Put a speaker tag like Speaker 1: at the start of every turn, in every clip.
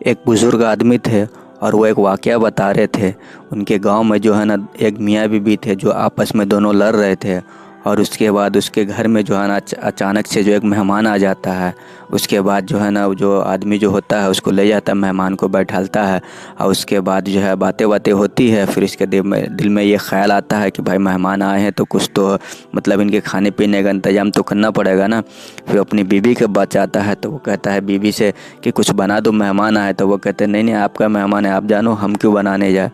Speaker 1: एक बुज़ुर्ग आदमी थे और वो एक वाक़या बता रहे थे। उनके गांव में जो है ना एक मियाँ बीबी थे जो आपस में दोनों लड़ रहे थे, और उसके बाद उसके घर में जो है ना अचानक से जो एक मेहमान आ जाता है। उसके बाद जो है ना जो आदमी जो होता है उसको ले जाता है, मेहमान को बैठालता है, और उसके बाद जो है बातें होती है। फिर इसके दिल में ये ख्याल आता है कि भाई मेहमान आए हैं तो कुछ तो मतलब इनके खाने पीने का इंतज़ाम तो करना पड़ेगा ना। फिर अपनी बीबी के पास जाता है तो वो कहता है बीबी से कि कुछ बना दो, मेहमान आए। तो वो कहते हैं नहीं आपका मेहमान है, आप जानो, हम क्यों बनाने जाए।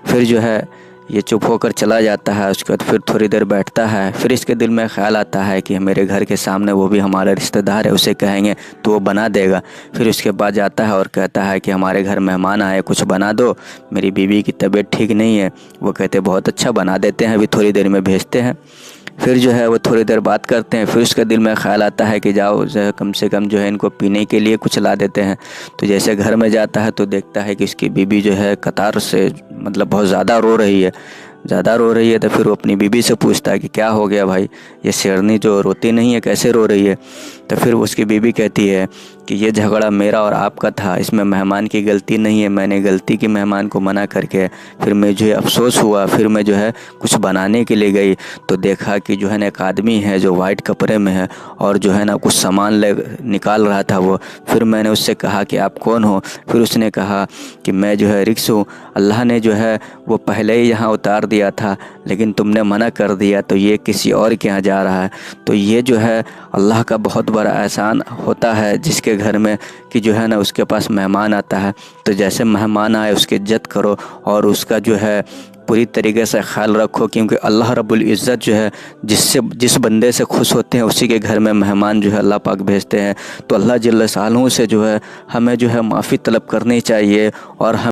Speaker 1: फिर जो है ये चुप होकर चला जाता है। उसके बाद फिर थोड़ी देर बैठता है। फिर इसके दिल में ख्याल आता है कि मेरे घर के सामने वो भी हमारा रिश्तेदार है, उसे कहेंगे तो वो बना देगा। फिर उसके बाद जाता है और कहता है कि हमारे घर मेहमान आए, कुछ बना दो, मेरी बीवी की तबीयत ठीक नहीं है। वो कहते बहुत अच्छा, बना देते हैं, अभी थोड़ी देर में भेजते हैं। फिर जो है वो थोड़ी देर बात करते हैं। फिर उसके दिल में ख्याल आता है कि जाओ जो है कम से कम जो है इनको पीने के लिए कुछ ला देते हैं। तो जैसे घर में जाता है तो देखता है कि इसकी बीबी जो है कतार से मतलब बहुत ज़्यादा रो रही है। तो फिर वो अपनी बीबी से पूछता है कि क्या हो गया भाई, ये शेरनी जो रोती नहीं है कैसे रो रही है। तो फिर उसकी बीबी कहती है कि ये झगड़ा मेरा और आपका था, इसमें मेहमान की गलती नहीं है, मैंने गलती की मेहमान को मना करके। फिर मुझे अफसोस हुआ, फिर मैं जो है कुछ बनाने के लिए गई तो देखा कि जो है ना एक आदमी है जो वाइट कपड़े में है और जो है ना कुछ सामान निकाल रहा था वो। फिर मैंने उससे कहा कि आप कौन हो। फिर उसने कहा कि मैं जो है रिक्स हूँ, अल्लाह ने जो है वो पहले ही यहाँ उतार दिया था लेकिन तुमने मना कर दिया तो ये किसी और के यहाँ जा रहा है। तो ये जो है अल्लाह का बहुत बड़ा एहसान होता है जिसके घर में कि जो है ना उसके पास मेहमान आता है तो जैसे मेहमान आए उसकी इज्जत करो और उसका जो है पूरी तरीके से ख्याल रखो, क्योंकि अल्लाह रब्बुल इज़्ज़त जो है जिस बंदे से खुश होते हैं उसी के घर में मेहमान जो है अल्लाह पाक भेजते हैं। तो अल्लाह जल्ल शाअनहू से जो है हमें जो है माफ़ी तलब करनी चाहिए और हम